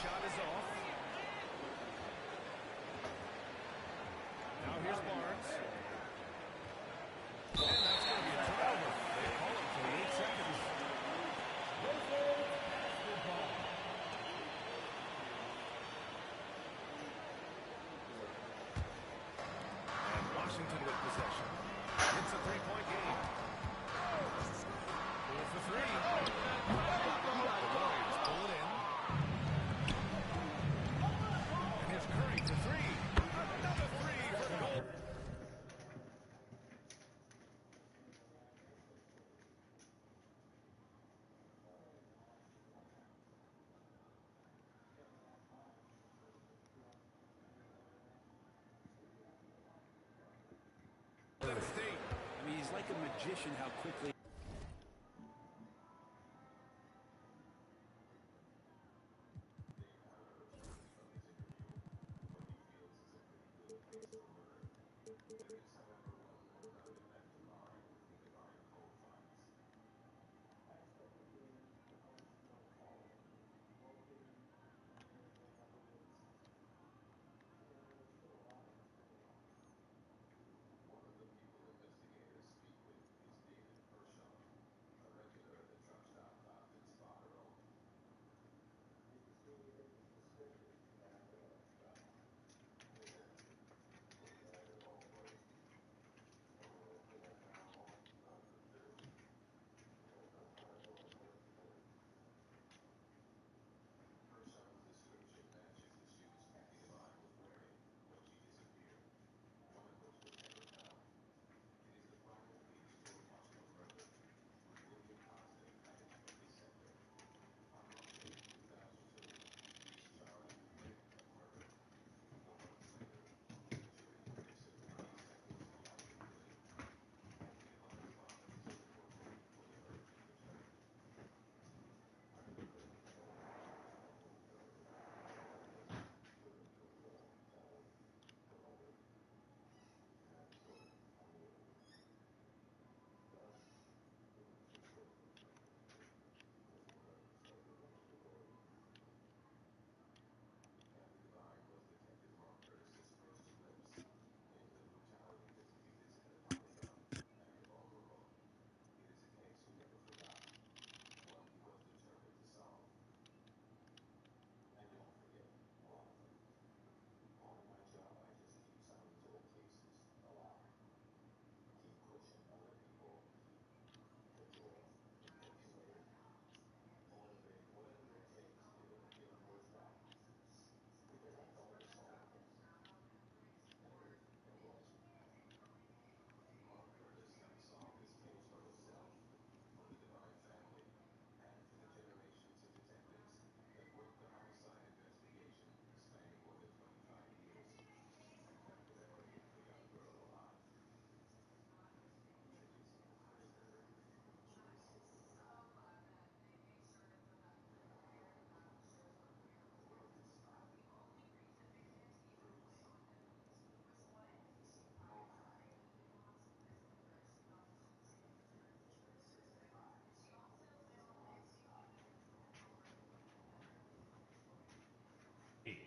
shot is off. Now here's Barnes. And that's going to be a turnover. They call it for 8 seconds. And Washington with possession. It's a three-point game. Goal for three. The Warriors pull it in. And here's Curry for three. Another three for goal. State. I mean, he's like a magician how quickly.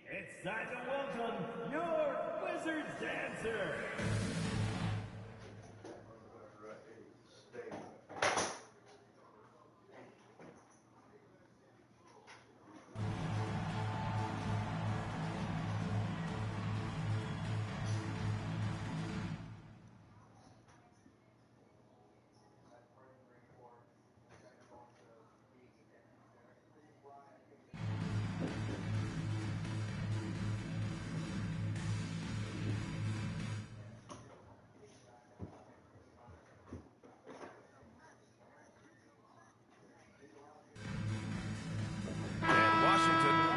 It's time to welcome your Wizards dancer.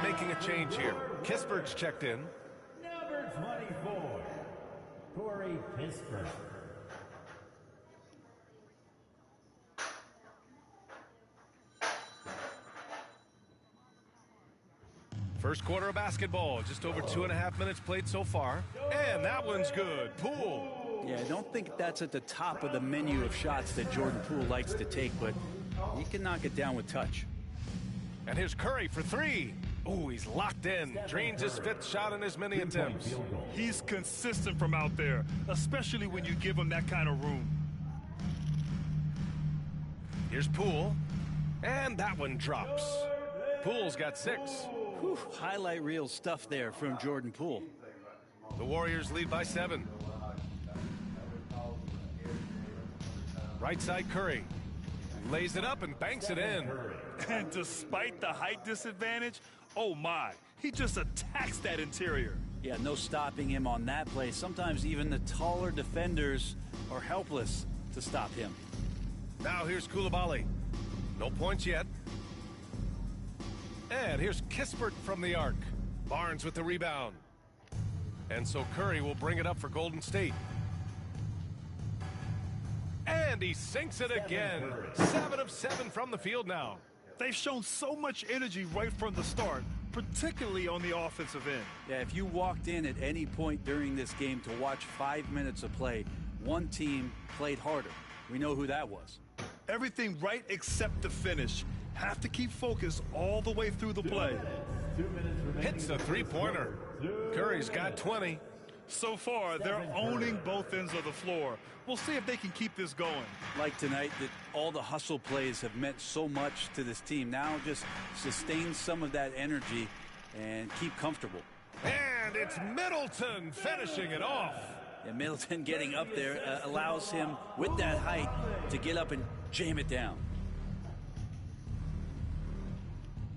Making a change here. Kispert's checked in. Number 24, Corey Kispert. First quarter of basketball. Just over 2.5 minutes played so far. And that one's good. Poole. Yeah, I don't think that's at the top of the menu of shots that Jordan Poole likes to take, but he can knock it down with touch. And here's Curry for three. Oh, he's locked in. Drains his 5th shot in as many attempts. He's consistent from out there, especially when you give him that kind of room. Here's Poole. And that one drops. Poole's got 6. Whew, highlight reel stuff there from Jordan Poole. The Warriors lead by 7. Right side Curry. Lays it up and banks it in. And despite the height disadvantage, oh my, he just attacks that interior. Yeah, no stopping him on that play. Sometimes even the taller defenders are helpless to stop him. Now here's Coulibaly. No points yet. And here's Kispert from the arc. Barnes with the rebound. And so Curry will bring it up for Golden State. And he sinks it again. 7 of 7 from the field now. They've shown so much energy right from the start, particularly on the offensive end. Yeah, if you walked in at any point during this game to watch 5 minutes of play, one team played harder. We know who that was. Everything right except the finish. Have to keep focused all the way through the play. Hits the three-pointer. Curry's got 20. So far, they're owning both ends of the floor. We'll see if they can keep this going. Like tonight, that all the hustle plays have meant so much to this team. Now just sustain some of that energy and keep comfortable. And it's Middleton finishing it off. And Middleton getting up there allows him, with that height, to get up and jam it down.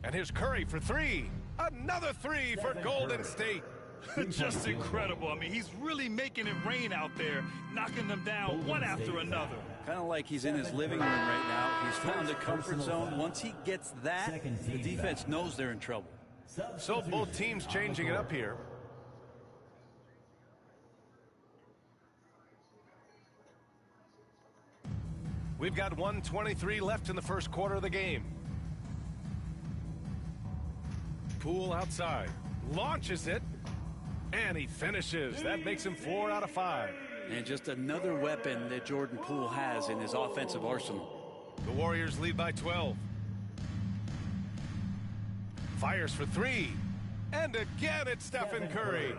And here's Curry for 3. Another 3 for Golden State. Just incredible. I mean, he's really making it rain out there, knocking them down one after another. Kind of like he's in his living room right now. He's found a comfort zone. Once he gets that, the defense knows they're in trouble. So both teams changing it up here. We've got 1:23 left in the first quarter of the game. Poole outside. Launches it. And he finishes. That makes him 4 out of 5. And just another weapon that Jordan Poole has in his offensive arsenal. The Warriors lead by 12. Fires for 3. And again, it's Stephen Curry.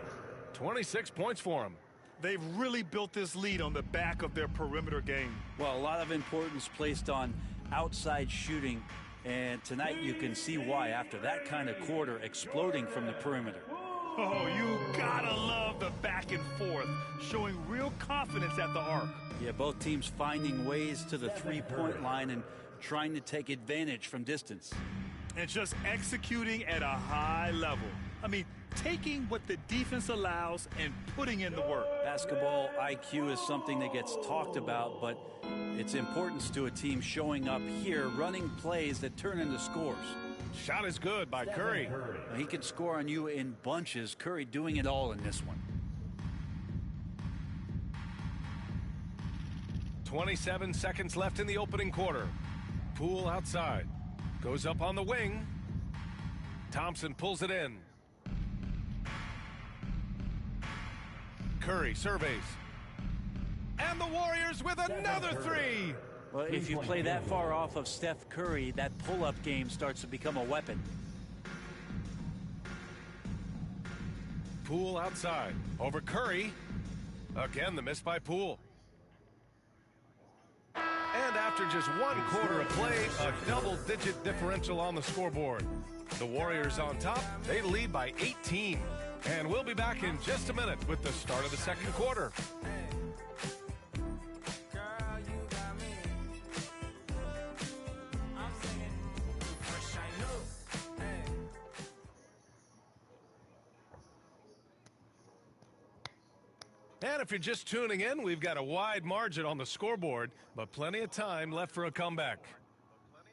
26 points for him. They've really built this lead on the back of their perimeter game. Well, a lot of importance placed on outside shooting. And tonight you can see why after that kind of quarter exploding from the perimeter. Oh, you gotta love the back and forth, showing real confidence at the arc. Yeah, both teams finding ways to the three-point line and trying to take advantage from distance. And just executing at a high level. I mean, taking what the defense allows and putting in the work. Basketball IQ is something that gets talked about, but its importance to a team showing up here, running plays that turn into scores. Shot is good by Curry. He can score on you in bunches. Curry doing it all in this one. 27 seconds left in the opening quarter. Poole outside. Goes up on the wing. Thompson pulls it in. Curry surveys. And the Warriors with another 3. Well, if you play that far off of Steph Curry, that pull-up game starts to become a weapon. Poole outside. Over Curry. Again, the miss by Poole. And after just 1 quarter of play, a double-digit differential on the scoreboard. The Warriors on top. They lead by 18. And we'll be back in just a minute with the start of the second quarter. And if you're just tuning in, we've got a wide margin on the scoreboard, but plenty of time left for a comeback.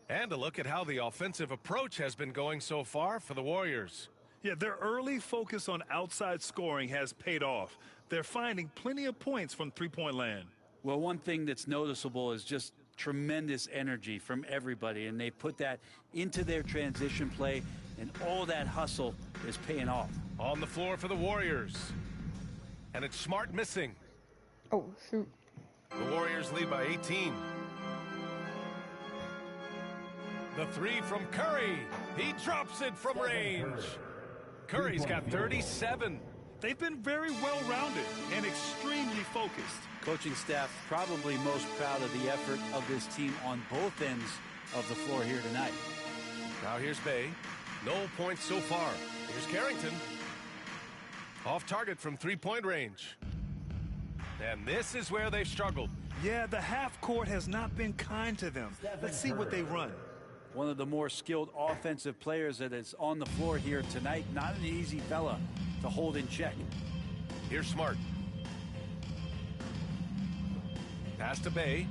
And a look at how the offensive approach has been going so far for the Warriors. Yeah, their early focus on outside scoring has paid off. They're finding plenty of points from three-point land. Well, one thing that's noticeable is just tremendous energy from everybody, and they put that into their transition play, and all that hustle is paying off. On the floor for the Warriors. And it's Smart missing. Oh, shoot. The Warriors lead by 18. The three from Curry. He drops it from range. Curry's got 37. They've been very well-rounded and extremely focused. Coaching staff probably most proud of the effort of this team on both ends of the floor here tonight. Now here's Bay. No points so far. Here's Carrington. Off target from three-point range. And this is where they've struggled. Yeah, the half court has not been kind to them. Let's see what they run. One of the more skilled offensive players that is on the floor here tonight. Not an easy fella to hold in check. Here's Smart. Pass to Bay.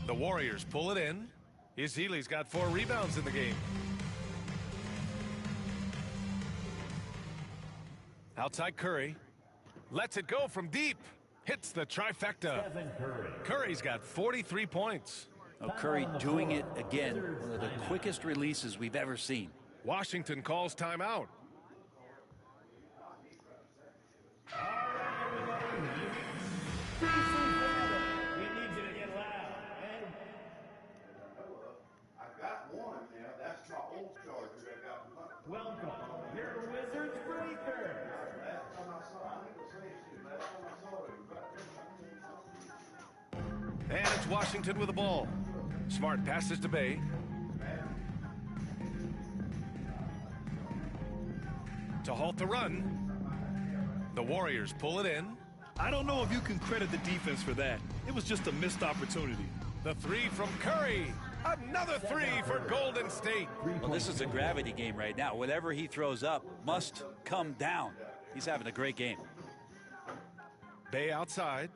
The Warriors pull it in. Ezeli's got 4 rebounds in the game. Outside Curry. Lets it go from deep. Hits the trifecta. Curry's got 43 points. Oh, Curry doing it again. One of the quickest releases we've ever seen. Washington calls timeout. Welcome, your Wizards Breakers. And it's Washington with the ball. Smart passes to Bay. To halt the run. The Warriors pull it in. I don't know if you can credit the defense for that. It was just a missed opportunity. The three from Curry. Another three for Golden State. Well, this is a gravity game right now. Whatever he throws up must come down. He's having a great game. Bay outside.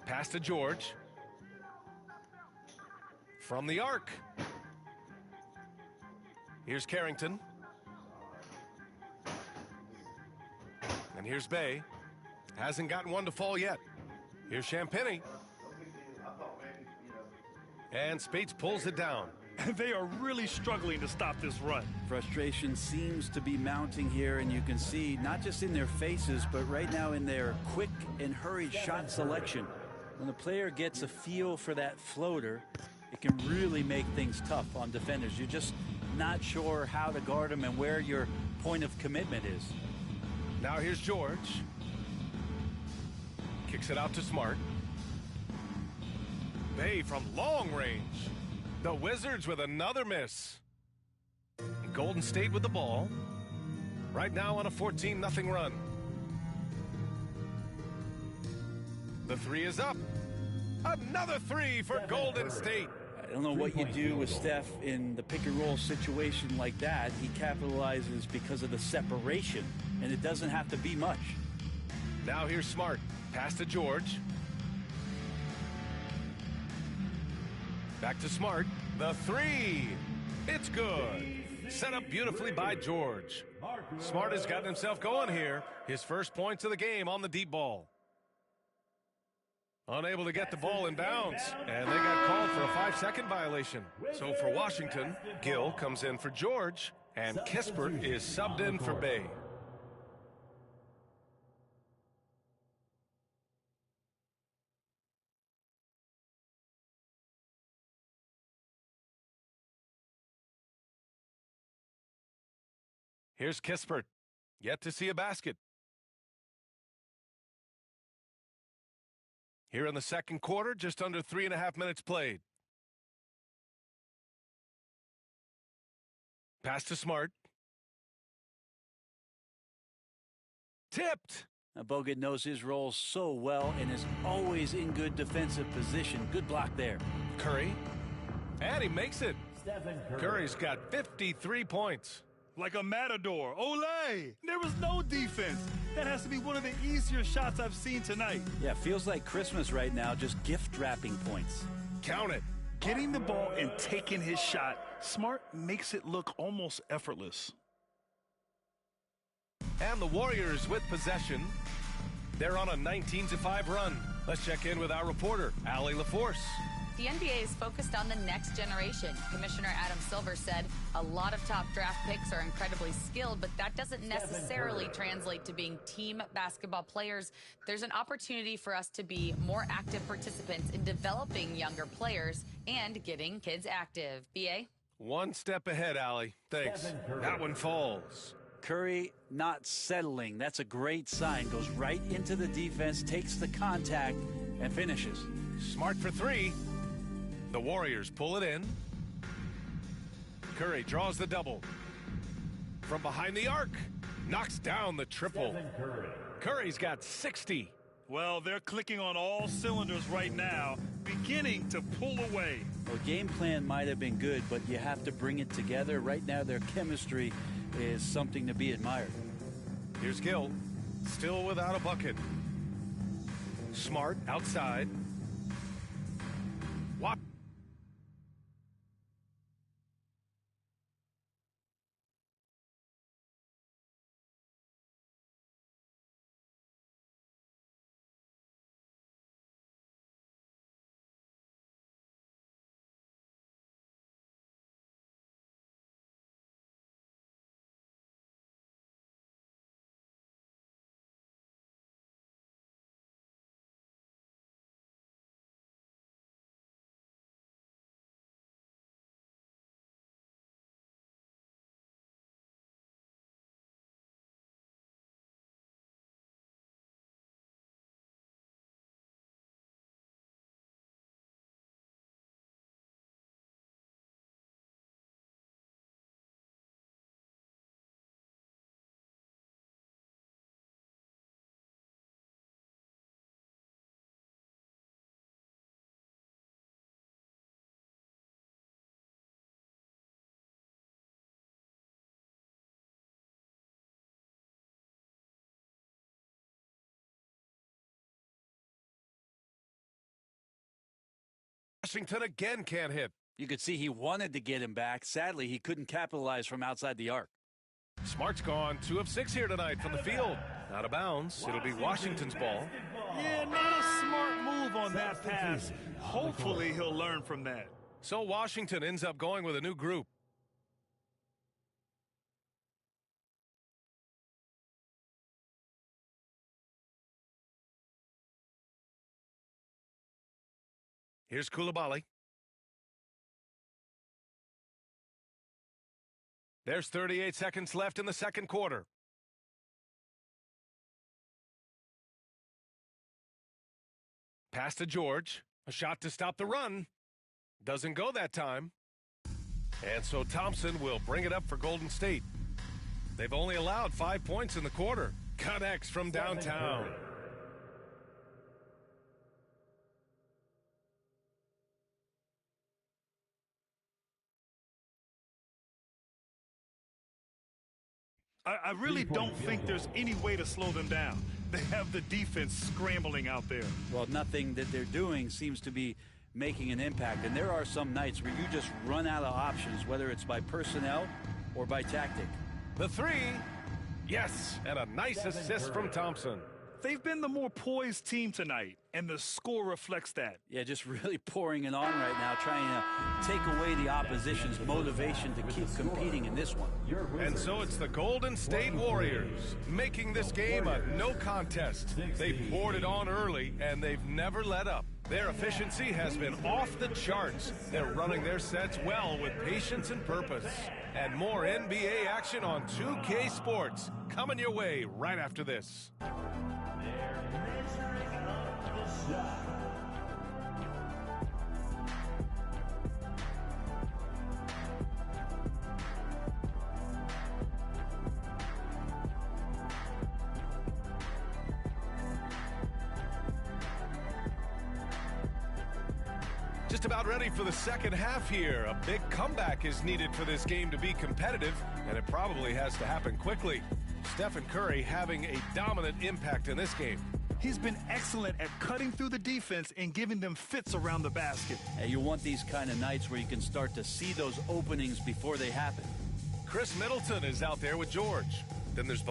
Pass to George. From the arc. Here's Carrington. And here's Bay. Hasn't gotten one to fall yet. Here's Champagnie. And Spates pulls it down. They are really struggling to stop this run. Frustration seems to be mounting here, and you can see not just in their faces, but right now in their quick and hurried shot selection. When the player gets a feel for that floater, it can really make things tough on defenders. You're just not sure how to guard them and where your point of commitment is. Now here's George. Kicks it out to Smart. Bay from long range. The Wizards with another miss. Golden State with the ball. Right now on a 14-0 run. The three is up. Another three for Golden State. I don't know what you do with Steph in the pick-and-roll situation like that. He capitalizes because of the separation, and it doesn't have to be much. Now here's Smart. Pass to George. Back to Smart. The three. It's good. Set up beautifully by George. Smart has gotten himself going here. His first points of the game on the deep ball. Unable to get the ball in bounds. And they got called for a 5-second violation. So for Washington, Gill comes in for George. And Kispert is subbed in for Bay. Here's Kispert. Yet to see a basket. Here in the second quarter, just under 3.5 minutes played. Pass to Smart. Tipped. Now, Bogut knows his role so well and is always in good defensive position. Good block there. Curry. And he makes it. Stephen Curry. Curry's got 53 points. Like a matador. Olay! There was no defense. That has to be one of the easier shots I've seen tonight. Yeah, feels like Christmas right now, just gift wrapping points. Count it. Getting the ball and taking his shot, Smart makes it look almost effortless. And the Warriors with possession. They're on a 19-5 run. Let's check in with our reporter, Allie LaForce. the NBA is focused on the next generation. Commissioner Adam Silver said a lot of top draft picks are incredibly skilled, but that doesn't necessarily translate to being team basketball players. There's an opportunity for us to be more active participants in developing younger players and getting kids active. BA? One step ahead, Allie. Thanks. That one falls. Curry not settling. That's a great sign. Goes right into the defense, takes the contact, and finishes. Smart for three. The Warriors pull it in. Curry draws the double. From behind the arc. Knocks down the triple. Curry's got 60. Well, they're clicking on all cylinders right now, beginning to pull away. Well, game plan might have been good, but you have to bring it together. Right now, their chemistry is something to be admired. Here's Gill, still without a bucket. Smart outside. What? Washington again can't hit. You could see he wanted to get him back. Sadly, he couldn't capitalize from outside the arc. Smart's gone 2 of 6 here tonight from the field. Out of bounds. It'll be Washington's ball. Yeah, not a smart move on that pass. Hopefully he'll learn from that. So Washington ends up going with a new group. Here's Coulibaly. There's 38 seconds left in the second quarter. Pass to George. A shot to stop the run. Doesn't go that time. And so Thompson will bring it up for Golden State. They've only allowed 5 points in the quarter. Connects from downtown. I really don't think there's any way to slow them down. They have the defense scrambling out there. Well, nothing that they're doing seems to be making an impact. And there are some nights where you just run out of options, whether it's by personnel or by tactic. The three. Yes, and a nice assist from Thompson. They've been the more poised team tonight, and the score reflects that. Yeah, just really pouring it on right now, trying to take away the opposition's motivation to keep competing in this one. And so it's the Golden State Warriors making this game a no contest. They poured it on early, and they've never let up. Their efficiency has been off the charts. They're running their sets well with patience and purpose. And more NBA action on 2K Sports coming your way right after this. Just about ready for the second half here. A big comeback is needed for this game to be competitive, and it probably has to happen quickly. Stephen Curry having a dominant impact in this game. He's been excellent at cutting through the defense and giving them fits around the basket. And you want these kind of nights where you can start to see those openings before they happen. Chris Middleton is out there with George. Then there's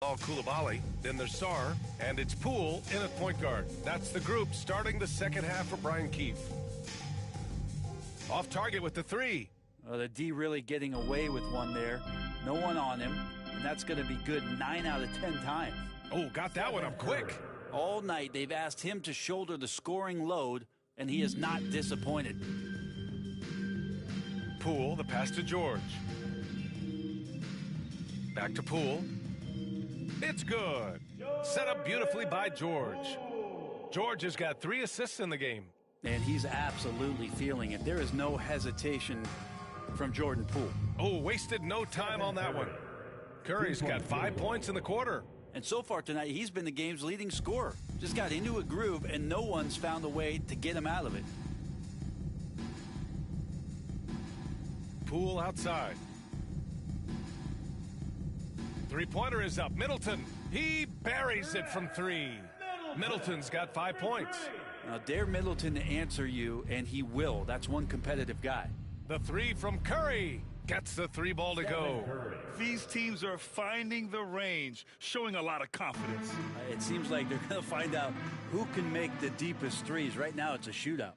Koulibaly, then there's Sarr, and it's Poole in at point guard. That's the group starting the second half for Brian Keefe. Off target with the three. The D really getting away with one there. No one on him, and that's going to be good 9 out of 10 times. Oh, got that one up quick. All night they've asked him to shoulder the scoring load, and he is not disappointed. Poole, the pass to George. Back to Poole. It's good. Set up beautifully by George. George has got 3 assists in the game. And he's absolutely feeling it. There is no hesitation from Jordan Poole. Oh, wasted no time on that one. Curry's got 5 points in the quarter. And so far tonight, he's been the game's leading scorer. Just got into a groove, and no one's found a way to get him out of it. Poole outside. Three-pointer is up. Middleton, he buries it from 3. Middleton's got 5 points. Now, dare Middleton to answer you, and he will. That's one competitive guy. The 3 from Curry gets the 3 ball to go. These teams are finding the range, showing a lot of confidence. It seems like they're going to find out who can make the deepest threes. Right now, it's a shootout.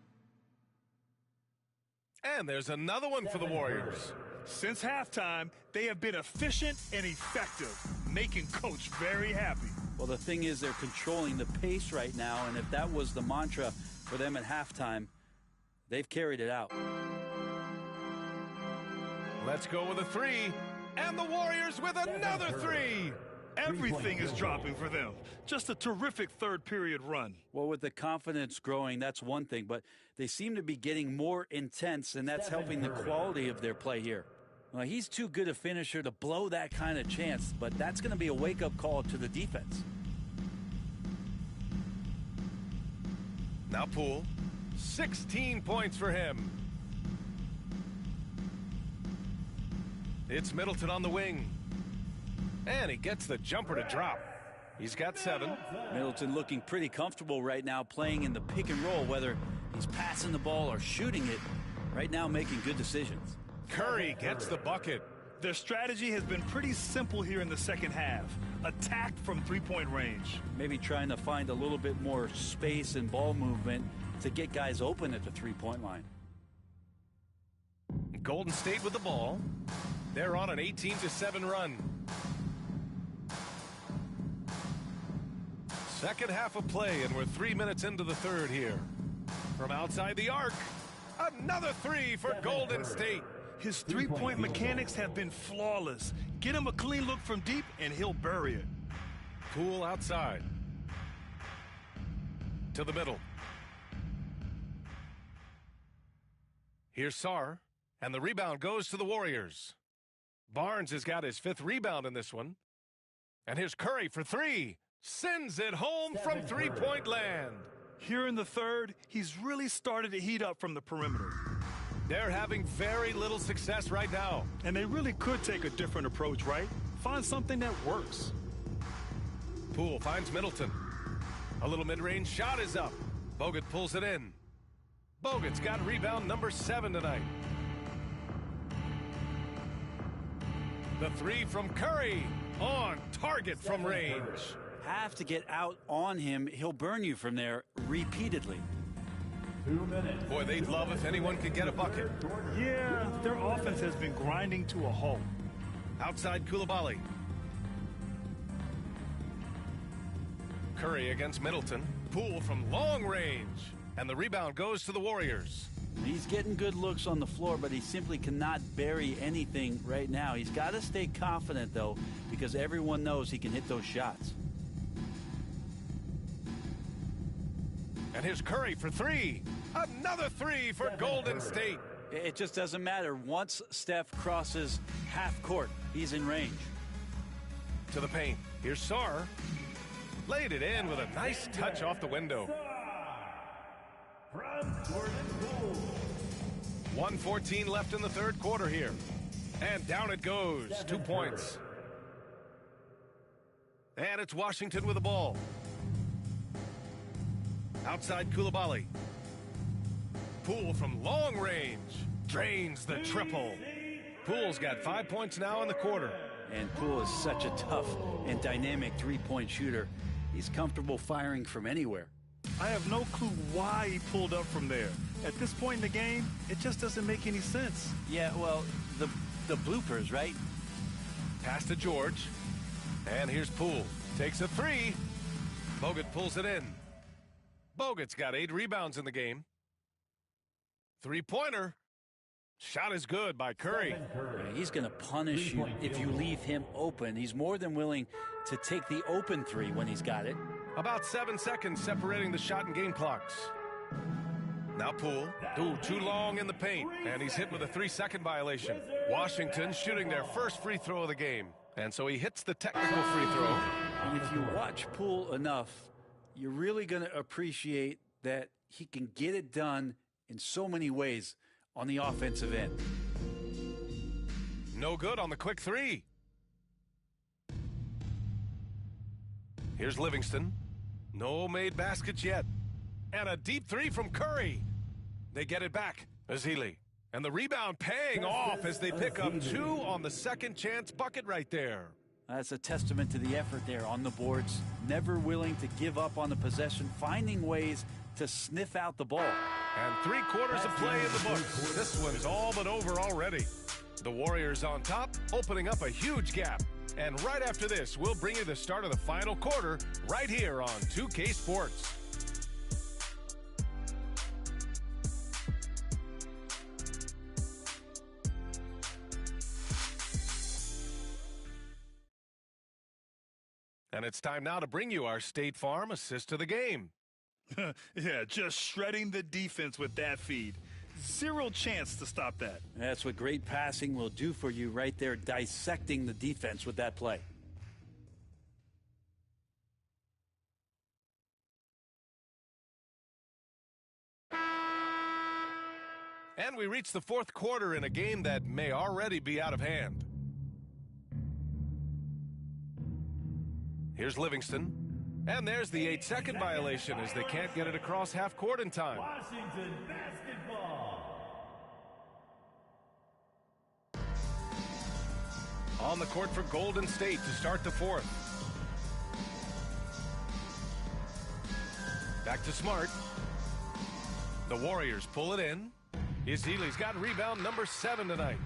And there's another one for the Warriors. Since halftime, they have been efficient and effective, making Coach very happy. Well, the thing is, they're controlling the pace right now, and if that was the mantra for them at halftime, they've carried it out. Let's go with a 3, and the Warriors with another 3. Everything is dropping for them. Just a terrific third-period run. Well, with the confidence growing, that's one thing, but they seem to be getting more intense, and that's helping the quality of their play here. Well, he's too good a finisher to blow that kind of chance, but that's going to be a wake-up call to the defense. Now Poole, 16 points for him. It's Middleton on the wing. And he gets the jumper to drop. He's got 7. Middleton looking pretty comfortable right now playing in the pick and roll, whether he's passing the ball or shooting it. Right now making good decisions. Curry gets the bucket. Their strategy has been pretty simple here in the second half. Attack from three-point range. Maybe trying to find a little bit more space and ball movement to get guys open at the three-point line. Golden State with the ball. They're on an 18-7 run. Second half of play, and we're 3 minutes into the third here. From outside the arc, another 3 for Golden State. His three-point mechanics have been flawless. Get him a clean look from deep, and he'll bury it. Poole outside. To the middle. Here's Sarr, and the rebound goes to the Warriors. Barnes has got his 5th rebound in this one. And here's Curry for 3. Sends it home from three-point land. Here in the third, he's really started to heat up from the perimeter. They're having very little success right now. And they really could take a different approach, right? Find something that works. Poole finds Middleton. A little mid-range shot is up. Bogut pulls it in. Bogut's got rebound number 7 tonight. The 3 from Curry. On target from range. Have to get out on him. He'll burn you from there repeatedly. 2 minutes. Boy, they'd love if anyone could get a bucket. Yeah, their offense has been grinding to a halt. Outside Koulibaly. Curry against Middleton. Poole from long range. And the rebound goes to the Warriors. He's getting good looks on the floor, but he simply cannot bury anything right now. He's got to stay confident, though, because everyone knows he can hit those shots. And here's Curry for 3. Another 3 for Golden State. It just doesn't matter. Once Steph crosses half court, he's in range. To the paint. Here's Sarr. Laid it in with a nice touch off the window. From Jordan Poole. 1:14 left in the third quarter here. And down it goes. 2 points. And it's Washington with the ball. Outside Koulibaly. Poole from long range. Drains the triple. Poole's got 5 points now in the quarter. And Poole is such a tough and dynamic three-point shooter. He's comfortable firing from anywhere. I have no clue why he pulled up from there. At this point in the game, it just doesn't make any sense. Yeah, well, the bloopers, right? Pass to George. And here's Poole. Takes a three. Bogut pulls it in. Bogut's got 8 rebounds in the game. Three-pointer. Shot is good by Curry. Yeah, he's going to punish you if you leave him open. He's more than willing to take the open three when he's got it. About 7 seconds separating the shot and game clocks. Now Poole. Too long in the paint. And he's hit with a 3-second violation. Washington shooting their first free throw of the game. And so he hits the technical free throw. And if you watch Poole enough, you're really going to appreciate that he can get it done in so many ways on the offensive end. No good on the quick three. Here's Livingston. No made baskets yet. And a deep three from Curry. They get it back. Ezeli. And the rebound paying off as they pick up 2 on the second chance bucket right there. That's a testament to the effort there on the boards. Never willing to give up on the possession, finding ways to sniff out the ball. And 3/4 of play in the books. This one's all but over already. The Warriors on top, opening up a huge gap. And right after this, we'll bring you the start of the final quarter right here on 2K Sports. And it's time now to bring you our State Farm assist to the game. Yeah, just shredding the defense with that feed. Zero chance to stop that. That's what great passing will do for you right there, dissecting the defense with that play. And we reach the fourth quarter in a game that may already be out of hand. Here's Livingston. And there's the 8-second violation as they can't get it across half court in time. Washington basketball. On the court for Golden State to start the fourth. Back to Smart. The Warriors pull it in. Ezeli's got rebound number 7 tonight.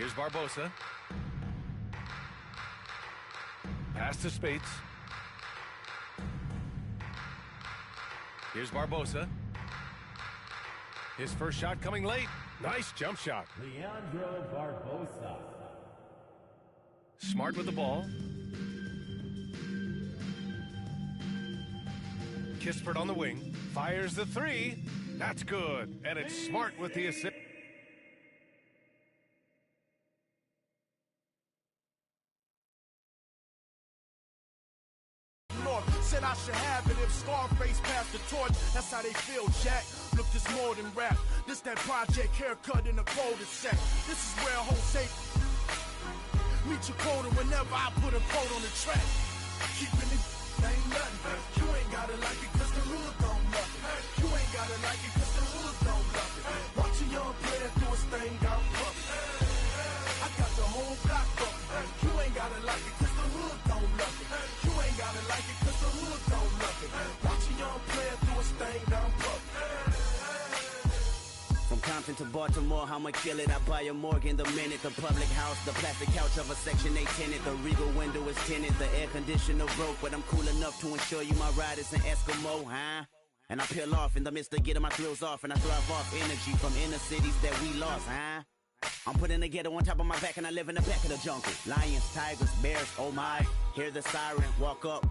Here's Barbosa. Pass to Spates. Here's Barbosa. His first shot coming late. Nice jump shot. Leandro Barbosa. Smart with the ball. Kispert on the wing. Fires the three. That's good. And it's Smart with the assist. Said I should have it if Scarface passed the torch. That's how they feel, Jack. Look, this more than rap. This that project haircut in a cul-de-sac. This is where Jose meet your quota whenever I put a quote on the track. Keeping it ain't nothing. You ain't gotta like it cause the hood don't love it. You ain't gotta like it cause the hood don't love it. Watch a young player do his thing down public. I got the whole block bumping. You ain't gotta like it cause the hood don't love it. You ain't gotta like it cause the hood don't love it. Watch a young player do his thing down public. From Compton to Baltimore, I'ma kill it. I buy a Morgan the minute. The public house, the plastic couch of a Section 8 tenant. The Regal window is tinted. The air conditioner broke, but I'm cool enough to ensure you my ride is an Eskimo, huh? And I peel off in the midst of getting my thrills off, and I thrive off energy from inner cities that we lost, huh? I'm putting the ghetto on top of my back, and I live in the back of the jungle. Lions, tigers, bears, oh my. Hear the siren, walk up.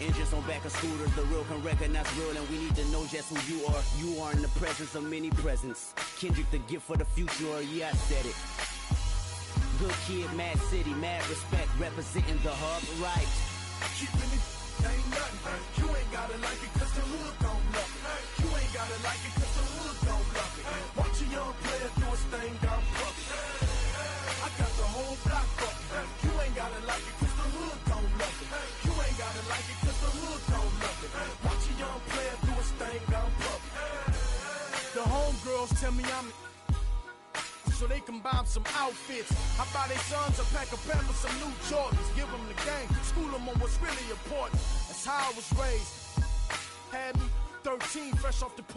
Engines on back of scooters, the real can recognize real, and we need to know just who you are. You are in the presence of many presents. Kendrick, the gift for the future, yeah, I said it. Good kid, mad city, mad respect, representing the hub, right. Keeping it ain't nothing. You ain't gotta like it cause the hood don't love it. You ain't gotta like it cause the hood don't love it. Watch a young player do his thing down public. I got the whole block bumping. You ain't gotta like it cause the hood don't love it. You ain't gotta like it cause the hood don't love it. Watch a young player do his thing down public. The homegirls tell me I'm so they can buy them some outfits. I buy their sons a pack of Pampers, some new Jordans. Give them the game, school them on what's really important. That's how I was raised. Had me 13, fresh off the porch.